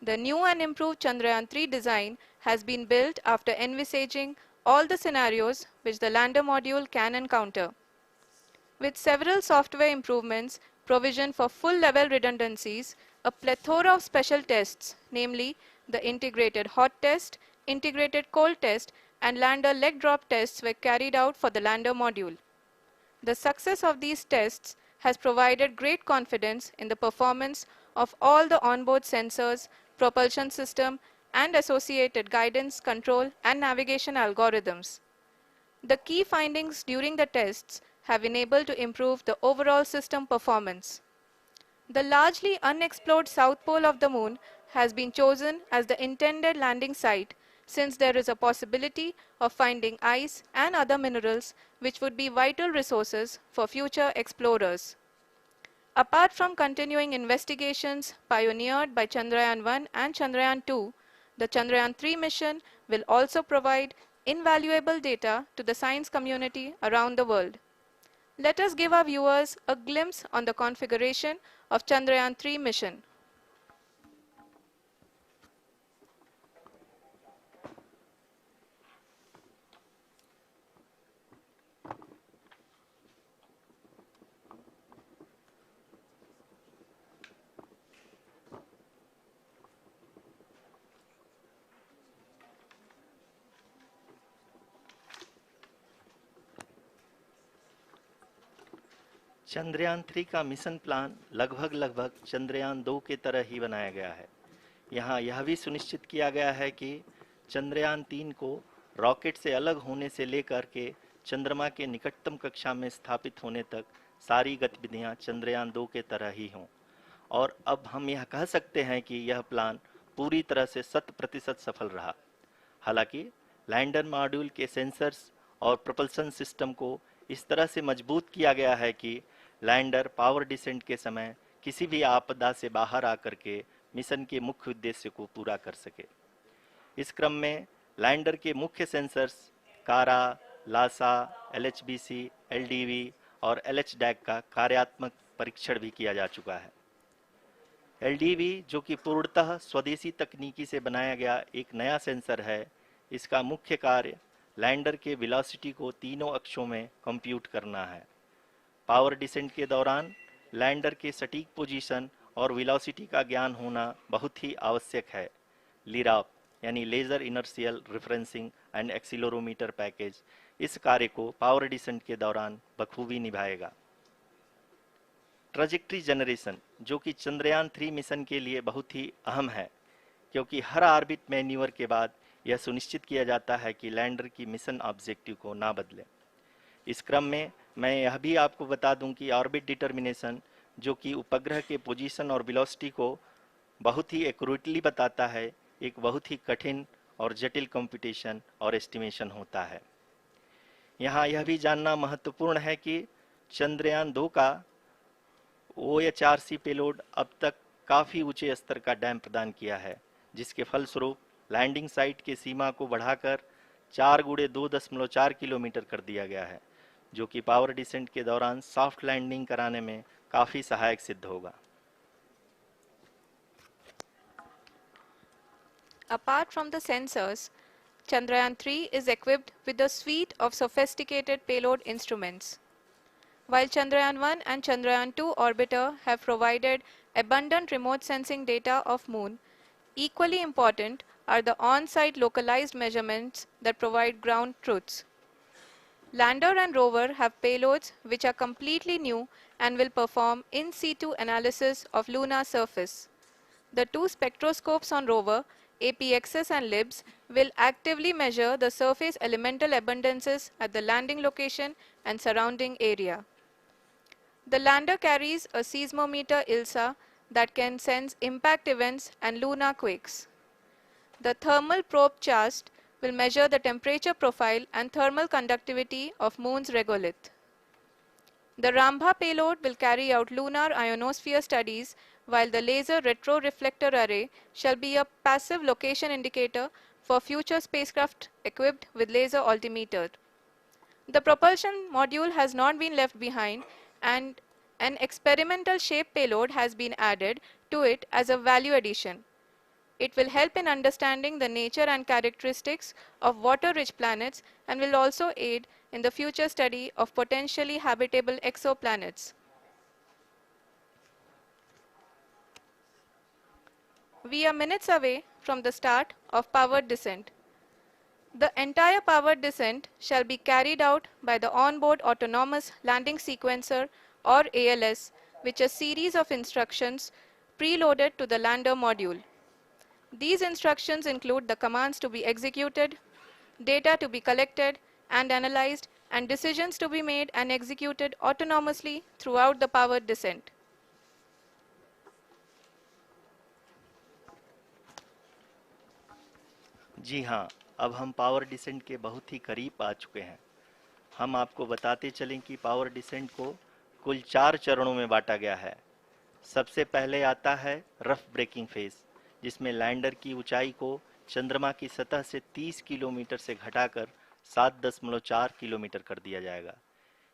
The new and improved Chandrayaan-3 design has been built after envisaging all the scenarios which the lander module can encounter. With several software improvements, provision for full-level redundancies, a plethora of special tests, namely the integrated hot test, integrated cold test, and lander leg drop tests were carried out for the lander module. The success of these tests has provided great confidence in the performance of all the onboard sensors, propulsion system, and associated guidance, control, and navigation algorithms. The key findings during the tests have enabled to improve the overall system performance. The largely unexplored south pole of the moon has been chosen as the intended landing site, since there is a possibility of finding ice and other minerals which would be vital resources for future explorers. Apart from continuing investigations pioneered by Chandrayaan-1 and Chandrayaan-2, the Chandrayaan-3 mission will also provide invaluable data to the science community around the world. Let us give our viewers a glimpse on the configuration of Chandrayaan-3 mission. Chandrayaan 3 का mission plan लगभग चंद्रयान 2 के तरह ही बनाया गया है। यहाँ यह भी सुनिश्चित किया गया है कि चंद्रयान 3 को रॉकेट से अलग होने से लेकर के चंद्रमा के निकटतम कक्षा में स्थापित होने तक सारी गतिविधियां चंद्रयान 2 के तरह ही हों। और अब हम यह कह सकते हैं कि यह प्लान पूरी तरह से 100% सफल रहा। हालांकि लैंडर मॉड्यूल के सेंसर्स और प्रोपल्शन सिस्टम को इस तरह से मजबूत किया गया है कि लैंडर पावर डिसेंट के समय किसी भी आपदा से बाहर आकर के मिशन के मुख्य उद्देश्य को पूरा कर सके। इस क्रम में लैंडर के मुख्य सेंसर्स कारा, लासा, LHBC, LDV और LHDAC का कार्यात्मक परीक्षण भी किया जा चुका है। LDV जो कि पूर्णतः स्वदेशी तकनीकी से बनाया गया एक नया सेंसर है, इसका मुख्य कार्य लैंडर के वेलोसिटी को तीनों अक्षों में कंप्यूट करना है। पावर डिसेंट के दौरान लैंडर के सटीक पोजीशन और वेलोसिटी का ज्ञान होना बहुत ही आवश्यक है। लिराप यानी laser inertial referencing and accelerometer package इस कार्य को पावर डिसेंट के दौरान बखूबी निभाएगा। ट्रैजेक्टरी जनरेशन जो कि चंद्रयान 3 मिशन के लिए बहुत ही अहम है, क्योंकि हर ऑर्बिट मैन्यूवर के बाद यह सुनिश्चित किया जाता है कि लैंडर की मिशन ऑब्जेक्टिव को ना बदले। इस क्रम में मैं यह भी आपको बता दूं कि ऑर्बिट डिटर्मिनेशन जो कि उपग्रह के पोजीशन और वेलोसिटी को बहुत ही एक्यूरेटली बताता है, एक बहुत ही कठिन और जटिल कंप्यूटेशन और एस्टिमेशन होता है। यहाँ यह भी जानना महत्वपूर्ण है कि चंद्रयान 2 का OHRC पेलोड अब तक काफ़ी ऊंचे स्तर का डैम प्रदान किया है, जिसके फलस्वरूप लैंडिंग साइट के सीमा को बढ़ाकर 4 × 2.4 किलोमीटर कर दिया गया है, जो कि पावर डिसेंट के दौरान सॉफ्ट लैंडिंग कराने में काफ़ी सहायक सिद्ध होगा। Apart from the sensors, Chandrayaan-3 is equipped with a suite of sophisticated payload instruments. While Chandrayaan-1 and Chandrayaan-2 orbiter have provided abundant remote sensing data of Moon, equally important are the on-site localized measurements that provide ground truths. Lander and rover have payloads which are completely new and will perform in situ analysis of lunar surface. The two spectroscopes on rover, APXS and LIBS, will actively measure the surface elemental abundances at the landing location and surrounding area. The lander carries a seismometer ILSA that can sense impact events and lunar quakes. The thermal probe CHAST will measure the temperature profile and thermal conductivity of Moon's regolith. The Rambha payload will carry out lunar ionosphere studies, while the laser retroreflector array shall be a passive location indicator for future spacecraft equipped with laser altimeter. The propulsion module has not been left behind, and an experimental shape payload has been added to it as a value addition. It will help in understanding the nature and characteristics of water-rich planets and will also aid in the future study of potentially habitable exoplanets. We are minutes away from the start of powered descent. The entire powered descent shall be carried out by the Onboard Autonomous Landing Sequencer or ALS, which is a series of instructions preloaded to the lander module. These instructions include the commands to be executed, data to be collected and analyzed, and decisions to be made and executed autonomously throughout the powered descent. जी हाँ, अब हम power descent के बहुत ही करीब आ चुके हैं। हम आपको बताते चलें कि पावर डिसेंट को कुल 4 चरणों में बांटा गया है। सबसे पहले आता है रफ ब्रेकिंग फेज, जिसमें लैंडर की ऊंचाई को चंद्रमा की सतह से 30 किलोमीटर से घटाकर 7.4 किलोमीटर कर दिया जाएगा।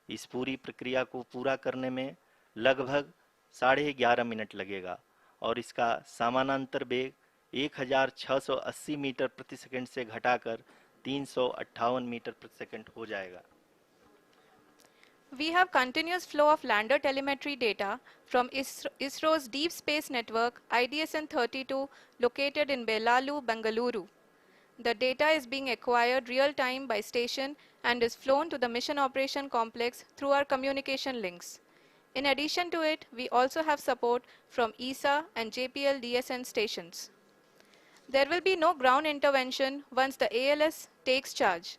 इस पूरी प्रक्रिया को पूरा करने में लगभग 11.5 मिनट लगेगा और इसका समानांतर वेग 1680 मीटर प्रति सेकंड से घटाकर 358 मीटर प्रति सेकंड हो जाएगा। We have continuous flow of lander telemetry data from ISRO's Deep Space Network IDSN-32 located in Belalu, Bengaluru. The data is being acquired real-time by station and is flown to the Mission Operation Complex through our communication links. In addition to it, we also have support from ESA and JPL DSN stations. There will be no ground intervention once the ALS takes charge.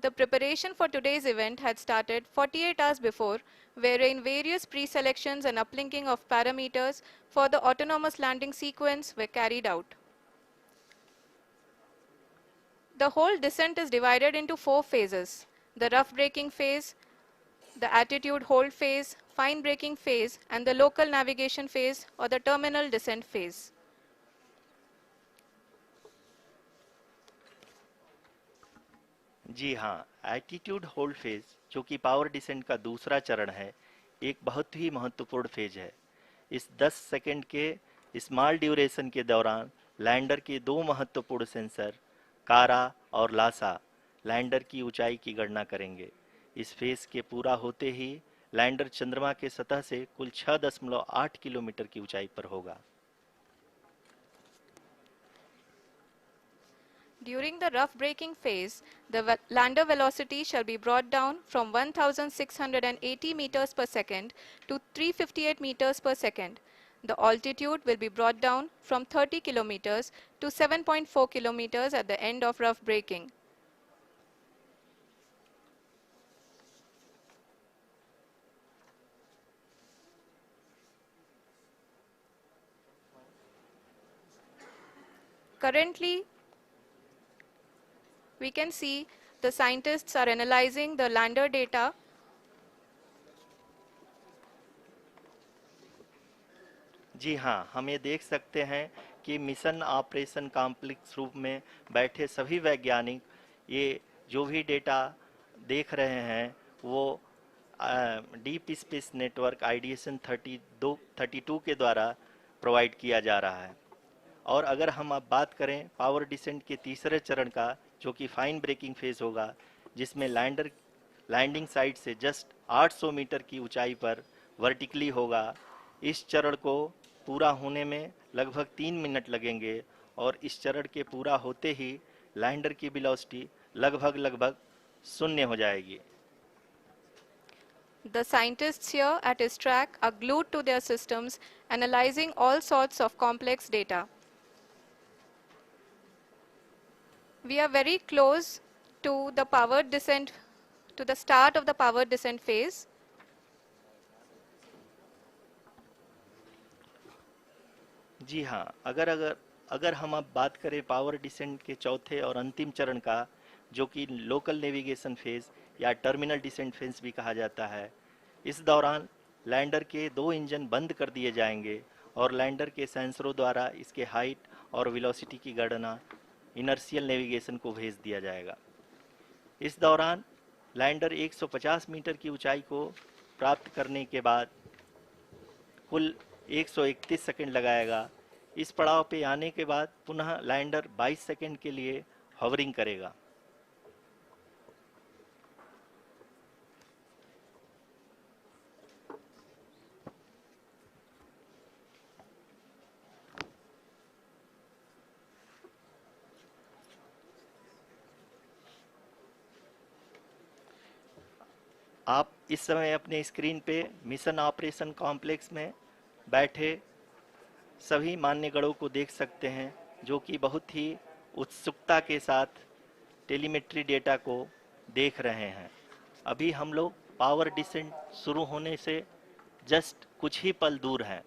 The preparation for today's event had started 48 hours before, wherein various pre-selections and uplinking of parameters for the autonomous landing sequence were carried out. The whole descent is divided into 4 phases: the rough braking phase, the attitude hold phase, fine braking phase, and the local navigation phase or the terminal descent phase. जी हाँ, attitude hold phase, जो कि power descent का दूसरा चरण है, एक बहुत ही महत्वपूर्ण फेज है। इस 10 सेकंड के स्मॉल ड्यूरेशन के दौरान लैंडर के 2 महत्वपूर्ण सेंसर कारा और लासा लैंडर की ऊंचाई की गणना करेंगे। इस फेज के पूरा होते ही लैंडर चंद्रमा के सतह से कुल 6.8 किलोमीटर की ऊंचाई पर होगा। During the rough braking phase, the lander velocity shall be brought down from 1680 meters per second to 358 meters per second. The altitude will be brought down from 30 kilometers to 7.4 kilometers at the end of rough braking. Currently, we can see the scientists are analyzing the lander data. जी हाँ, हम ये देख सकते हैं कि mission operation complex रूप में बैठे सभी वैज्ञानिक ये जो भी डेटा देख रहे हैं वो डीप स्पेस नेटवर्क IDSN 32 के द्वारा प्रोवाइड किया जा रहा है। और अगर हम अब बात करें पावर डिसेंट के तीसरे चरण का, जो कि फाइन ब्रेकिंग फेज होगा, जिसमें लैंडिंग साइट से जस्ट 800 मीटर की ऊंचाई पर वर्टिकली होगा। इस चरण को पूरा होने में लगभग 3 मिनट लगेंगे और इस चरण के पूरा होते ही लैंडर की वेलोसिटी लगभग 0 हो जाएगी। The scientists here at ISTRAC are glued to their systems, analyzing all sorts of complex data. We are very close to the powered descent, to the start of the powered descent phase. जी हाँ, अगर हम अब बात करें power descent के चौथे और अंतिम चरण का, जो कि लोकल नेविगेशन फेज या टर्मिनल डिसेंट फेज भी कहा जाता है, इस दौरान लैंडर के 2 इंजन बंद कर दिए जाएंगे और लैंडर के सेंसरों द्वारा इसके हाइट और वेलोसिटी की गणना इनर्शियल नेविगेशन को भेज दिया जाएगा। इस दौरान लैंडर 150 मीटर की ऊंचाई को प्राप्त करने के बाद कुल 131 सेकंड लगाएगा। इस पड़ाव पे आने के बाद पुनः लैंडर 22 सेकंड के लिए हॉवरिंग करेगा। आप इस समय अपने स्क्रीन पे मिशन ऑपरेशन कॉम्प्लेक्स में बैठे सभी मान्यगणों को देख सकते हैं, जो कि बहुत ही उत्सुकता के साथ टेलीमेट्री डेटा को देख रहे हैं। अभी हम लोग पावर डिसेंट शुरू होने से जस्ट कुछ ही पल दूर हैं।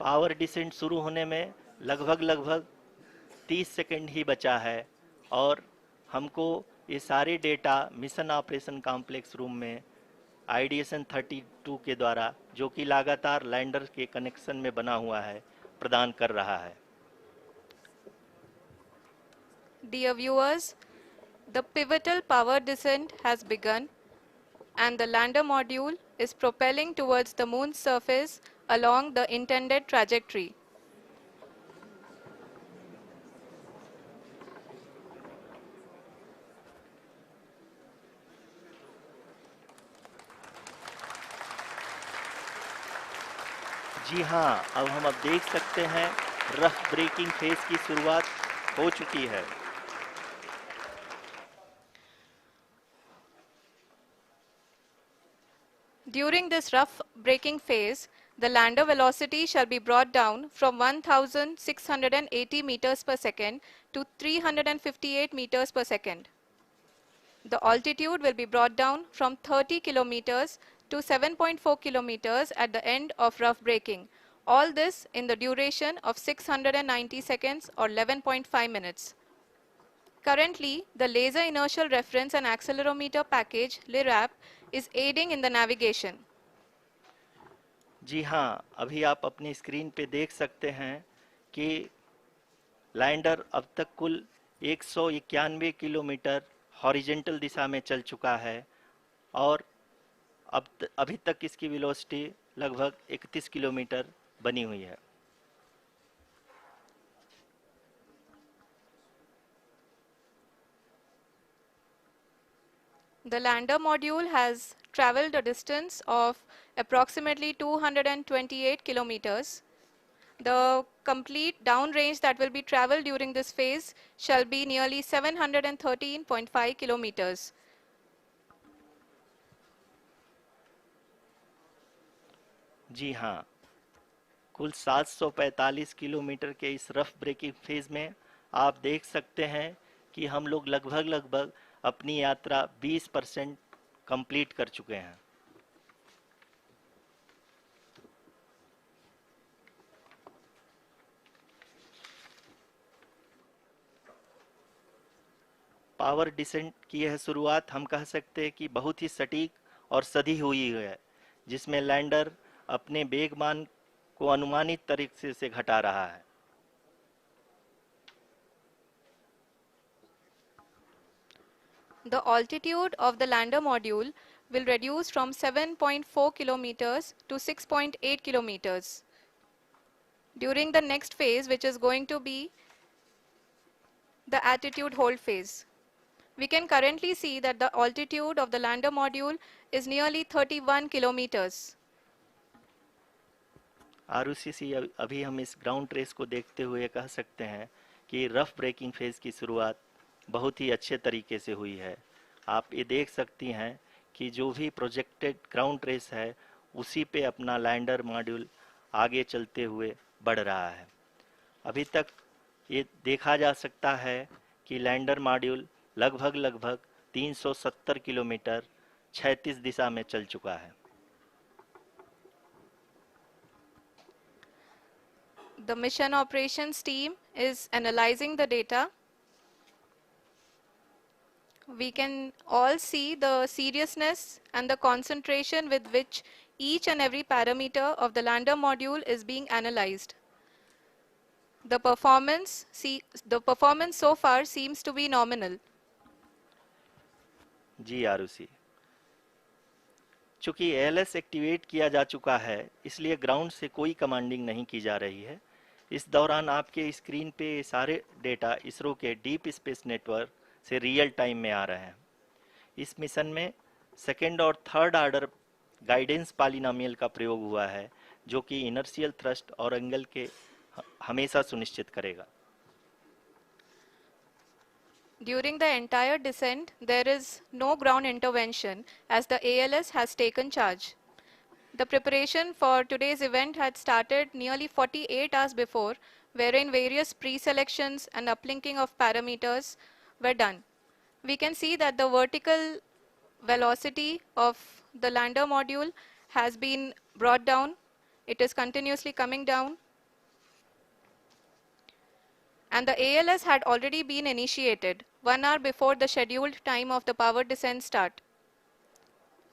पावर डिसेंट शुरू होने में लगभग 30 सेकंड ही बचा है और हमको ये सारे data mission operation complex room में आईडीएसएन 32 के द्वारा, जो कि लगातार लैंडर के कनेक्शन में बना हुआ है, प्रदान कर रहा है। Dear viewers, the pivotal power descent has begun and the lander module is propelling towards the moon's surface along the intended trajectory. जी हाँ, अब देख सकते हैं रफ ब्रेकिंग फेज की शुरुआत हो चुकी है। During this rough braking phase, the lander velocity shall be brought down from 1680 meters per second to 358 meters per second. The altitude will be brought down from 30 kilometers to 7.4 kilometers at the end of rough braking. All this in the duration of 690 seconds or 11.5 minutes. Currently, the Laser Inertial Reference and Accelerometer package (LIRAP) is aiding in the navigation. जी हाँ, अभी आप अपनी screen पे देख सकते हैं कि lander अब तक कुल 191 किलोमीटर हॉरिजेंटल दिशा में चल चुका है और अभी तक इसकी वेलोसिटी लगभग 31 किलोमीटर बनी हुई है। The lander module has traveled a distance of approximately 228 kilometers. The complete downrange that will be traveled during this phase shall be nearly 713.5 kilometers. जी हाँ, कुल 745 किलोमीटर के इस रफ ब्रेकिंग फेज में आप देख सकते हैं कि हम लोग लगभग अपनी यात्रा 20% कंप्लीट कर चुके हैं। पावर डिसेंट की यह शुरुआत हम कह सकते हैं कि बहुत ही सटीक और सधी हुई है, जिसमें लैंडर अपने वेगमान को अनुमानित तरीके से घटा रहा है। The altitude of the lander module will reduce from 7.4 kilometers to 6.8 kilometers. During the next phase, which is going to be the attitude hold phase. We can currently see that the altitude of the lander module is nearly 31 kilometers. Arushi, अभी हम इस ground trace को देखते हुए कह सकते हैं कि रफ ब्रेकिंग फेज की शुरुआत बहुत ही अच्छे तरीके से हुई है। आप ये देख सकती हैं कि जो भी प्रोजेक्टेड ग्राउंड ट्रेस है, उसी पे अपना लैंडर मॉड्यूल आगे चलते हुए बढ़ रहा है। अभी तक ये देखा जा सकता है कि लैंडर मॉड्यूल लगभग 370 किलोमीटर क्षैतिज दिशा में चल चुका है। The mission operations team is analyzing the data. We can all see the seriousness and the concentration with which each and every parameter of the lander module is being analyzed. The performance so far seems to be nominal. जी आरुषि, चूंकि ALS activate किया जा चुका है इसलिए ground से कोई commanding नहीं की जा रही है। इस दौरान आपके स्क्रीन पे ये सारे डेटा इसरो के डीप स्पेस नेटवर्क से रियल टाइम में आ रहे हैं। इस मिशन में सेकेंड और थर्ड ऑर्डर गाइडेंस पॉलिनोमियल का प्रयोग हुआ है जो कि इनर्शियल थ्रस्ट और एंगल के हमेशा सुनिश्चित करेगा। During the entire descent, there is no ground intervention as the ALS has taken charge. The preparation for today's event had started nearly 48 hours before, wherein various pre-selections and uplinking of parameters were done. We can see that the vertical velocity of the lander module has been brought down. It is continuously coming down. And the ALS had already been initiated 1 hour before the scheduled time of the power descent start.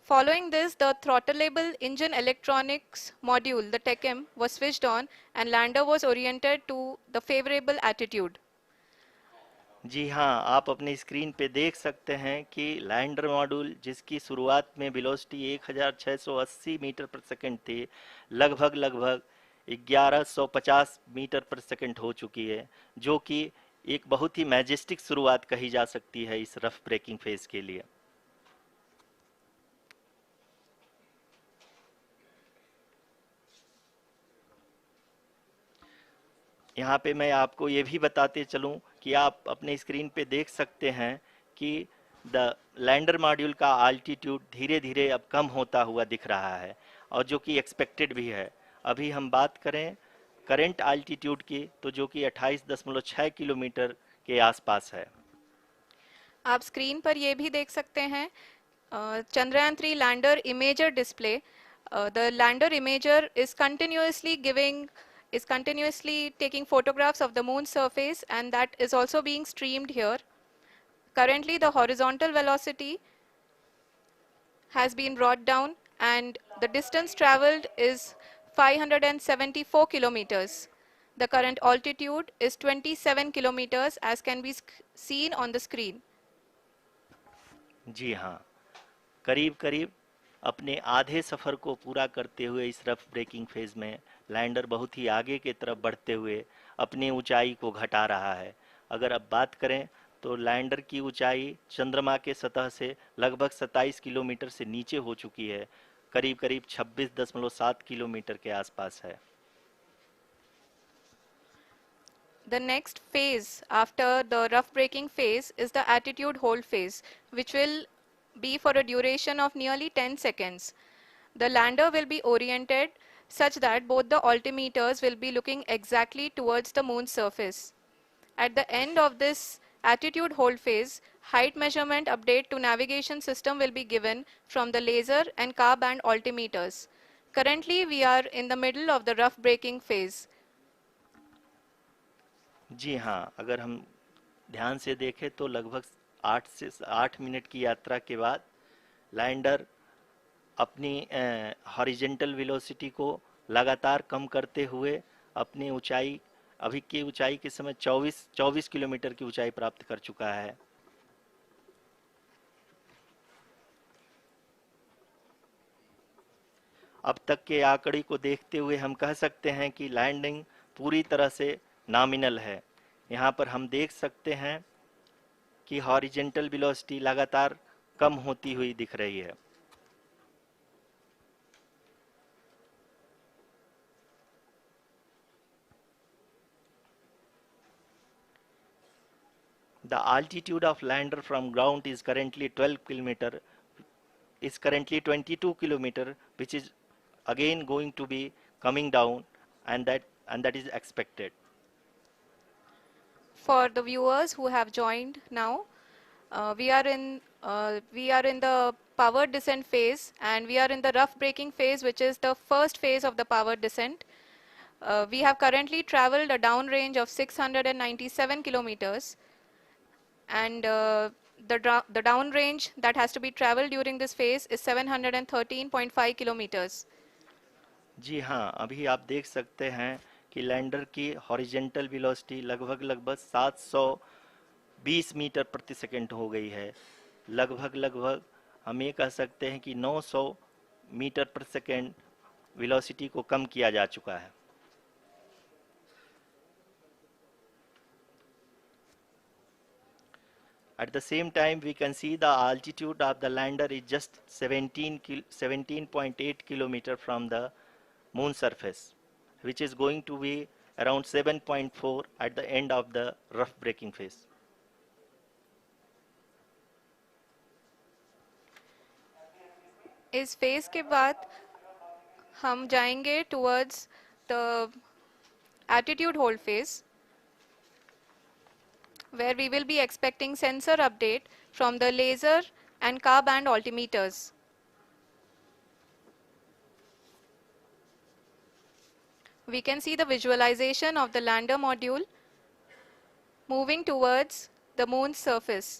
Following this, the throttleable engine electronics module, the TECM, was switched on and lander was oriented to the favorable attitude. जी हाँ, आप अपनी screen पे देख सकते हैं कि lander module जिसकी शुरुआत में वेलोसिटी 1680 मीटर पर सेकंड थी, लगभग 1150 मीटर पर सेकंड हो चुकी है, जो कि एक बहुत ही मैजेस्टिक शुरुआत कही जा सकती है इस रफ ब्रेकिंग फेज के लिए। यहाँ पे मैं आपको ये भी बताते चलूँ कि आप अपने स्क्रीन पे देख सकते हैं कि द लैंडर मॉड्यूल का आल्टीट्यूड धीरे धीरे अब कम होता हुआ दिख रहा है और जो कि एक्सपेक्टेड भी है। अभी हम बात करें करंट आल्टीट्यूड की तो जो कि 28.6 किलोमीटर के आसपास है। आप स्क्रीन पर ये भी देख सकते हैं Chandrayaan 3 lander imager display. The lander imager is continuously taking photographs of the moon's surface, and that is also being streamed here. Currently, the horizontal velocity has been brought down and the distance traveled is 574 kilometers. The current altitude is 27 kilometers as can be seen on the screen. जी हाँ, करीब करीब अपने आधे सफ़र को पूरा करते हुए इस रफ ब्रेकिंग फेज में लैंडर बहुत ही आगे की तरफ बढ़ते हुए अपनी ऊंचाई को घटा रहा है। अगर अब बात करें तो लैंडर की ऊंचाई चंद्रमा के सतह से लगभग 27 किलोमीटर से नीचे हो चुकी है, करीब करीब 26.7 किलोमीटर के आसपास है। The next phase after the rough braking phase is the attitude hold phase, which will be for a duration of nearly 10 seconds. The lander will be oriented such that both the altimeters will be looking exactly towards the moon's surface. At the end of this attitude hold phase, height measurement update to navigation system will be given from the laser and car band altimeters. Currently, we are in the middle of the rough braking phase. जी हाँ, अगर हम ध्यान से देखें तो लगभग 8 minute की यात्रा के बाद लैंडर अपनी हॉरिजेंटल वेलोसिटी को लगातार कम करते हुए अपनी ऊंचाई अभी की ऊंचाई के समय 24 किलोमीटर की ऊंचाई प्राप्त कर चुका है। अब तक के आंकड़े को देखते हुए हम कह सकते हैं कि लैंडिंग पूरी तरह से नॉमिनल है। यहाँ पर हम देख सकते हैं कि हॉरिजेंटल वेलोसिटी लगातार कम होती हुई दिख रही है। The altitude of lander from ground is currently 22 kilometer, which is again going to be coming down, and that is expected. For the viewers who have joined now, we are in the power descent phase, and we are in the rough braking phase, which is the first phase of the power descent. We have currently traveled a downrange of 697 kilometers, and the downrange that has to be traveled during this phase is 713.5 kilometers. जी हाँ, अभी आप देख सकते हैं कि lander की horizontal velocity लगभग 720 metre प्रति सेकंड हो गई है, लगभग लगभग हम ये कह सकते हैं कि 900 मीटर पर सेकेंड वेलोसिटी को कम किया जा चुका है। At the same time, we can see the altitude of the lander is just 17.8 kilometer from the moon surface, which is going to be around 7.4 at the end of the rough braking phase. इस phase के बाद हम जाएंगे towards the attitude hold phase, where we will be expecting sensor update from the laser and car band altimeters. We can see the visualization of the lander module moving towards the moon's surface.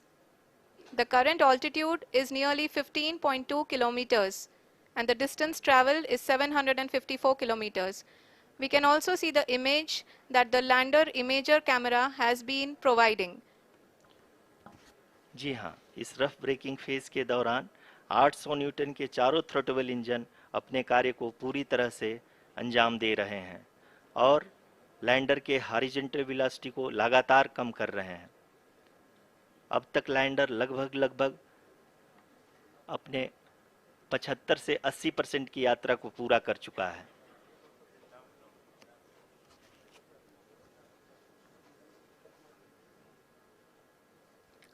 The current altitude is nearly 15.2 kilometers and the distance traveled is 754 kilometers. We can also see the image that the lander imager camera has been providing. जी हाँ, इस rough breaking phase के दौरान 800 Newton के चारों throttle engine अपने कार्य को पूरी तरह से अंजाम दे रहे हैं और लैंडर के हॉरिजॉन्टल वेलोसिटी को लगातार कम कर रहे हैं। अब तक लैंडर लगभग अपने 75 से 80% की यात्रा को पूरा कर चुका है।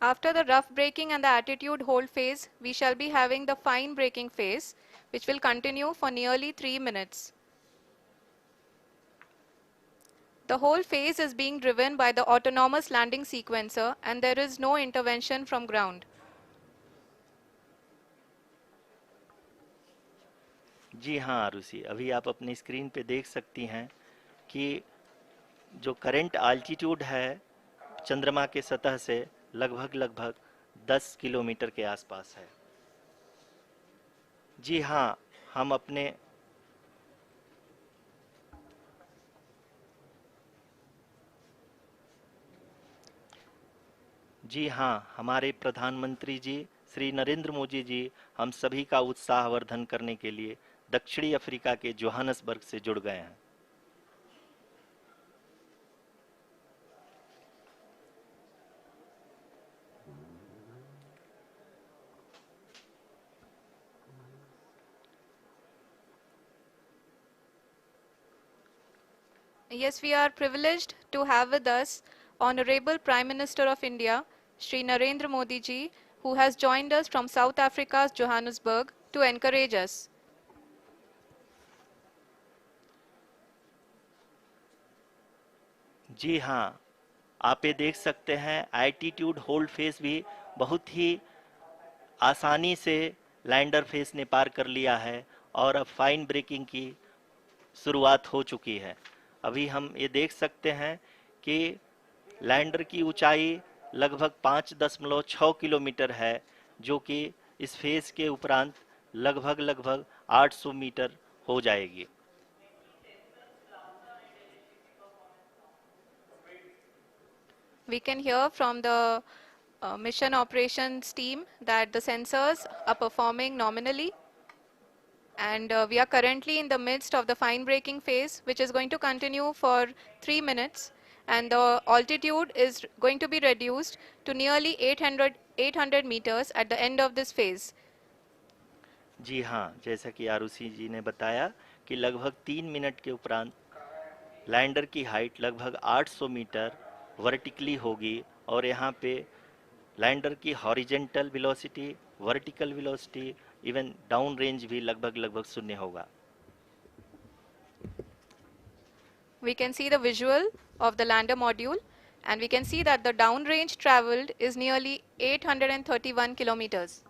After the rough braking and the attitude hold phase, we shall be having the fine braking phase, which will continue for nearly 3 minutes. The whole phase is being driven by the autonomous landing sequencer and there is no intervention from ground. जी हाँ आरुषि, अभी आप अपनी screen पे देख सकती हैं कि जो करंट आल्टीट्यूड है चंद्रमा के सतह से लगभग 10 किलोमीटर के आसपास है। जी हाँ, हम अपने जी हाँ, हमारे प्रधानमंत्री जी श्री नरेंद्र मोदी जी हम सभी का उत्साहवर्धन करने के लिए दक्षिणी अफ्रीका के जोहानसबर्ग से जुड़ गए हैं। Yes, we are privileged to have with us Honorable Prime Minister of India, Shri Narendra Modi ji, who has joined us from South Africa's Johannesburg to encourage us. जी हाँ, आप ये देख सकते हैं एल्टीट्यूड होल्ड फेस भी बहुत ही आसानी से लैंडर फेस ने पार कर लिया है और अब फाइन ब्रेकिंग की शुरुआत हो चुकी है। अभी हम ये देख सकते हैं कि लैंडर की ऊंचाई लगभग 5.6 किलोमीटर है, जो कि इस फेज के उपरांत लगभग 800 मीटर हो जाएगी। We can hear from the mission operations team that the sensors are performing nominally, and we are currently in the midst of the fine braking phase, which is going to continue for 3 minutes, and the altitude is going to be reduced to nearly 800 meters at the end of this phase. जी हाँ, जैसा कि आरुषि जी ने बताया कि लगभग 3 minute के उपरांत lander की हाइट लगभग 800 मीटर वर्टिकली होगी और यहाँ पे लैंडर की horizontal velocity, vertical velocity, even down range भी लगभग शून्य होगा। We can see the visual of the lander module, and we can see that the downrange traveled is nearly 831 kilometers.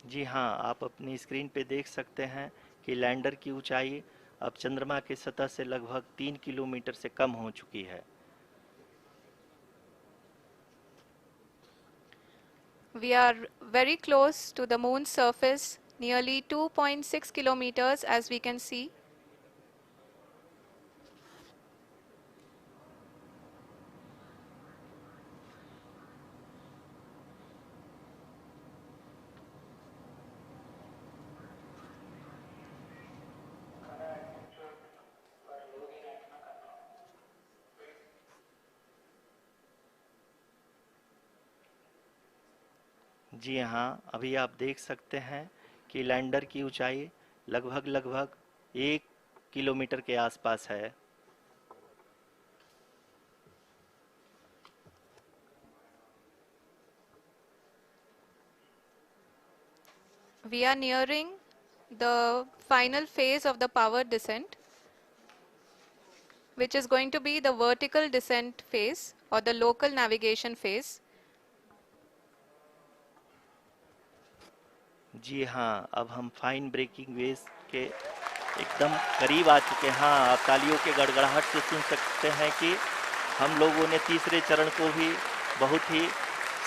जी हाँ, आप अपनी स्क्रीन पे देख सकते हैं कि लैंडर की ऊंचाई अब चंद्रमा की सतह से लगभग 3 किलोमीटर से कम हो चुकी है। We are very close to the moon's surface, nearly 2.6 kilometers as we can see. जी हाँ, अभी आप देख सकते हैं कि लैंडर की ऊंचाई लगभग लगभग 1 किलोमीटर के आसपास है। We are nearing the final phase of the power descent, which is going to be the vertical descent phase or the local navigation phase. जी हाँ, अब हम फाइन ब्रेकिंग वेव्स के एकदम करीब आ चुके हैं। हाँ, आप तालियों के गड़गड़ाहट से सुन सकते हैं कि हम लोगों ने तीसरे चरण को भी बहुत ही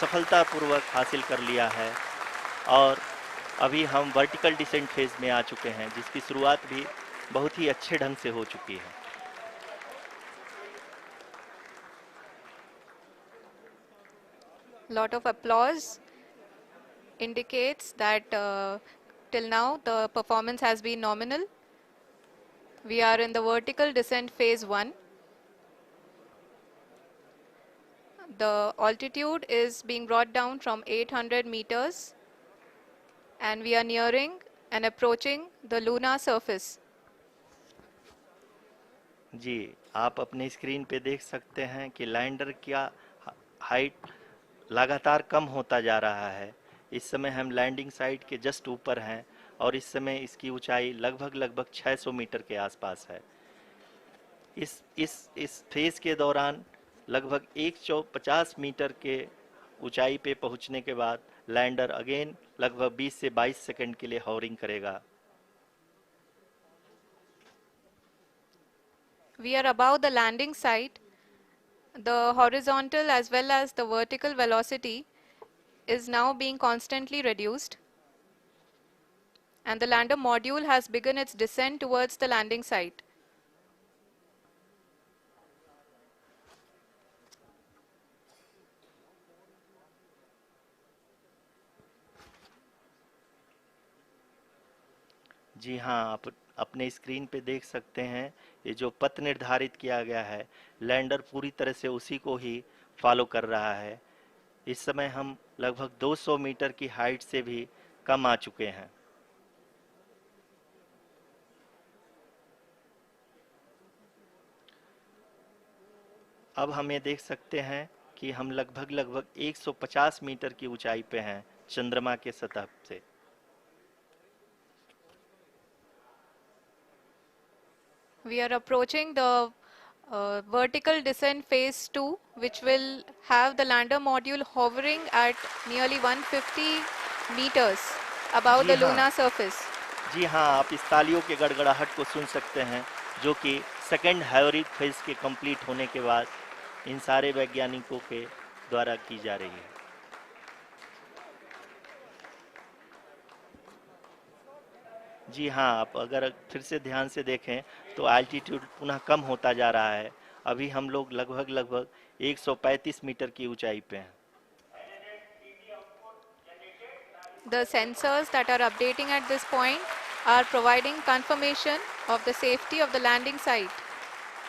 सफलतापूर्वक हासिल कर लिया है और अभी हम वर्टिकल डिसेंट फेज में आ चुके हैं, जिसकी शुरुआत भी बहुत ही अच्छे ढंग से हो चुकी है। Lot of applause indicates that till now the performance has been nominal. We are in the vertical descent phase 1. The altitude is being brought down from 800 meters and we are nearing and approaching the lunar surface. जी, आप अपने screen पे देख सकते हैं कि lander का height लगातार कम होता जा रहा है। इस समय हम लैंडिंग साइट के जस्ट ऊपर हैं और इस समय इसकी ऊंचाई लगभग लगभग 600 मीटर के आसपास है। इस फेज के दौरान लगभग 150 मीटर के ऊंचाई पे पहुंचने के बाद लैंडर अगेन लगभग 20 से 22 सेकंड के लिए हॉवरिंग करेगा। We are above the landing site. The horizontal as well as the vertical velocity is now being constantly reduced. And the lander module has begun its descent towards the landing site. जी हाँ, आप अपने screen पे देख सकते हैं ये जो पथ निर्धारित किया गया है, लैंडर पूरी तरह से उसी को ही फॉलो कर रहा है। इस समय हम लगभग 200 मीटर की हाइट से भी कम आ चुके हैं। अब हम ये देख सकते हैं कि हम लगभग लगभग 150 मीटर की ऊंचाई पे हैं चंद्रमा के सतह से। We are approaching the vertical descent phase 2, which will have the lander module hovering at nearly 150 meters above ji the हाँ, lunar surface. जी हाँ, आप इस तालियों के गड़गड़ाहट को सुन सकते हैं, जो कि सेकंड हाइब्रिड फेज के कंप्लीट होने के बाद इन सारे वैज्ञानिकों के द्वारा की जा रही है। जी हाँ, आप अगर फिर से ध्यान से देखें तो एल्टीट्यूड पुनः कम होता जा रहा है। अभी हम लोग लगभग लगभग 135 मीटर की ऊंचाई पे हैं। The sensors that are updating at this point are providing confirmation of the safety of the landing site.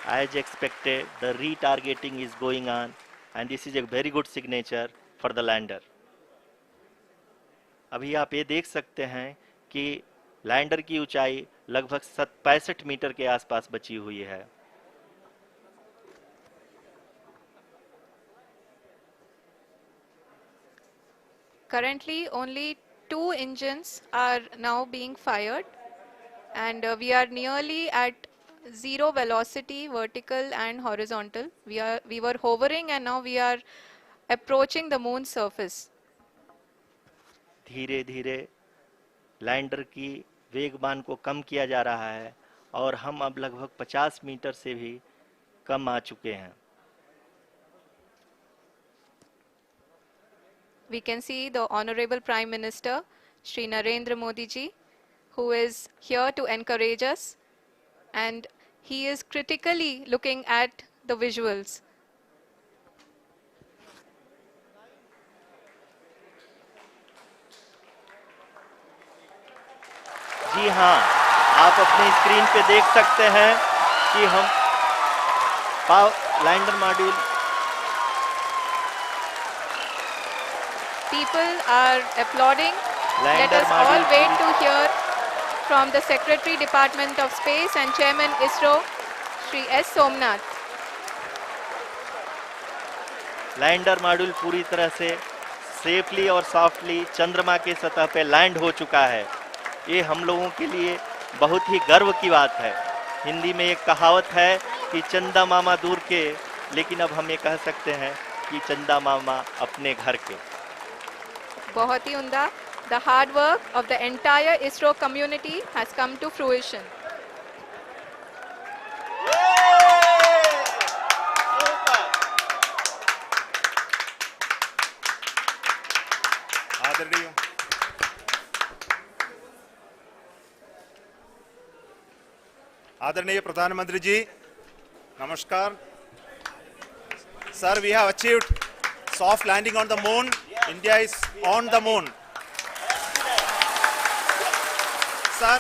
As expected, the retargeting is going on and this is a very good signature for the lander. अभी आप ये देख सकते हैं कि lander की ऊंचाई लगभग 65 मीटर के आसपास बची हुई है। Currently, only 2 engines are now being fired, and we are nearly at zero velocity, vertical and horizontal. We were hovering, and now we are approaching the moon's surface. धीरे धीरे लैंडर की वेगमान को कम किया जा रहा है और हम अब लगभग 50 मीटर से भी कम आ चुके हैं। we can see the Honorable Prime Minister, Shri Narendra Modi ji, who is here to encourage us, and he is critically looking at the visuals. जी हाँ, आप अपनी स्क्रीन पे देख सकते हैं कि हम lander module People are applauding. Let lander us all module wait to hear from the Secretary, Department of Space and Chairman ISRO, Shri S. Somnath. Lander module पूरी तरह से सेफली और सॉफ्टली चंद्रमा के सतह पे लैंड हो चुका है। ये हम लोगों के लिए बहुत ही गर्व की बात है। हिंदी में एक कहावत है कि चंदा मामा दूर के, लेकिन अब हम ये कह सकते हैं कि चंदा मामा अपने घर के। बहुत ही उम्दा. The hard work of the entire ISRO community has come to fruition. आदरणीय प्रधानमंत्री जी, नमस्कार. Sir, we have achieved soft landing on the moon. India is on the moon. Sir,